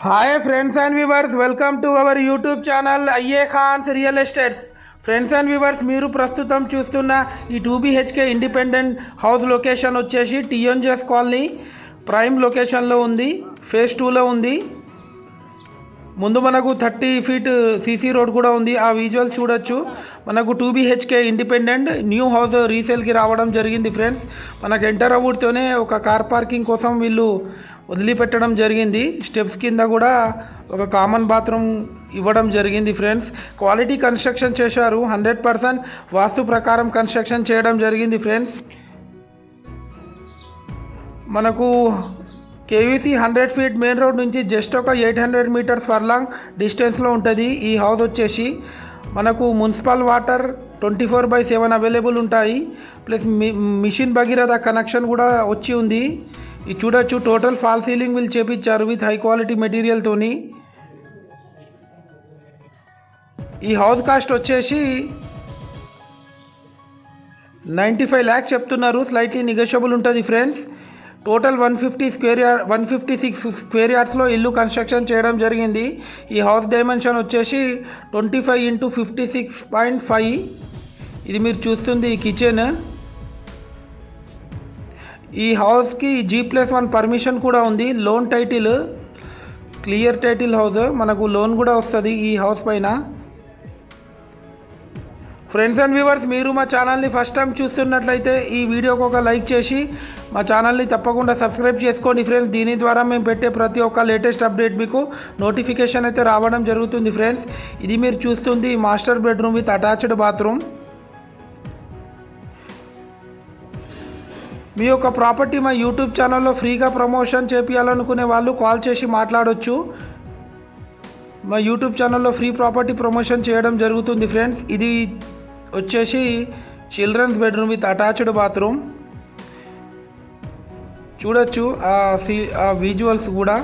Hi friends and viewers, welcome to our YouTube channel I A Khans real estates. Friends and viewers, మీరు ప్రస్తుతం చూస్తున్న ఈ 2BHK independent house location వచ్చేసి TNGS colony prime లొకేషన్లో ఉంది. Phase 2లో ఉంది. ముందు మనకు 30 ఫీట్ సీసీ రోడ్ కూడా ఉంది. ఆ విజువల్ చూడొచ్చు. మనకు 2BHK ఇండిపెండెంట్ న్యూ హౌస్ రీసేల్కి రావడం జరిగింది ఫ్రెండ్స్. మనకు ఎంటర్ అవ్వడంతోనే ఒక కార్ పార్కింగ్ కోసం వీళ్ళు వదిలిపెట్టడం జరిగింది. స్టెప్స్ కింద కూడా ఒక కామన్ బాత్రూమ్ ఇవ్వడం జరిగింది ఫ్రెండ్స్. క్వాలిటీ కన్స్ట్రక్షన్ చేశారు. 100% వాస్తు ప్రకారం కన్స్ట్రక్షన్ చేయడం జరిగింది ఫ్రెండ్స్. మనకు కేవీసీ 100 ఫీట్ మెయిన్ రోడ్ నుంచి జస్ట్ ఒక 800 మీటర్స్ ఫర్లాంగ్ డిస్టెన్స్లో ఉంటుంది. ఈ హౌస్ వచ్చేసి మనకు మున్సిపల్ వాటర్ 24/7 అవైలబుల్ ఉంటాయి. ప్లస్ మిషన్ భగీరథ కనెక్షన్ కూడా వచ్చి ఉంది. ఇది చూడొచ్చు. టోటల్ ఫాల్ సీలింగ్ వీళ్ళు చేపించారు విత్ హై క్వాలిటీ మెటీరియల్తోని. ఈ హౌస్ కాస్ట్ వచ్చేసి 95 lakhs చెప్తున్నారు. స్లైట్లీ నెగోషియబుల్ ఉంటుంది ఫ్రెండ్స్. టోటల్ 156 స్క్వేర్ యార్డ్స్లో ఇల్లు కన్స్ట్రక్షన్ చేయడం జరిగింది. ఈ హౌస్ డైమెన్షన్ వచ్చేసి 25 × 56.5. ఇది మీరు చూస్తుంది కిచెన్. ఈ హౌస్కి G+1 పర్మిషన్ కూడా ఉంది. Loan title clear title house. మనకు లోన్ కూడా వస్తుంది ఈ హౌస్ పైన. ఫ్రెండ్స్ అండ్ వ్యూవర్స్, మీరు మా ఛానల్ని ఫస్ట్ టైం చూస్తున్నట్లయితే ఈ వీడియోకి ఒక లైక్ చేసి మా ఛానల్ని తప్పకుండా సబ్స్క్రైబ్ చేసుకోండి ఫ్రెండ్స్. దీని ద్వారా మేము పెట్టే ప్రతి ఒక్క లేటెస్ట్ అప్డేట్ మీకు నోటిఫికేషన్ అయితే రావడం జరుగుతుంది ఫ్రెండ్స్. ఇది మీరు చూస్తుంది master bedroom with attached bathroom. మీ యొక్క ప్రాపర్టీ మా యూట్యూబ్ ఛానల్లో ఫ్రీగా ప్రమోషన్ చేపించాలనుకునే వాళ్ళు కాల్ చేసి మాట్లాడవచ్చు. మా యూట్యూబ్ ఛానల్లో ఫ్రీ ప్రాపర్టీ ప్రమోషన్ చేయడం జరుగుతుంది ఫ్రెండ్స్. ఇది వచ్చేసి children's bedroom with attached bathroom. చూడొచ్చు ఆ విజువల్స్ కూడా.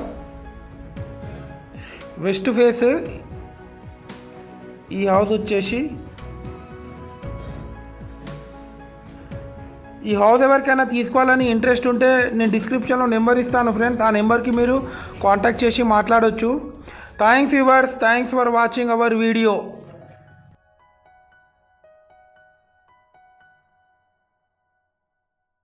వెస్ట్ ఫేస్ ఈ హౌస్ వచ్చేసి. ఈ హౌస్ ఎవరికైనా తీసుకోవాలని ఇంట్రెస్ట్ ఉంటే నేను డిస్క్రిప్షన్లో నెంబర్ ఇస్తాను ఫ్రెండ్స్. ఆ నెంబర్కి మీరు కాంటాక్ట్ చేసి మాట్లాడవచ్చు. Thanks viewers, thanks for watching our video.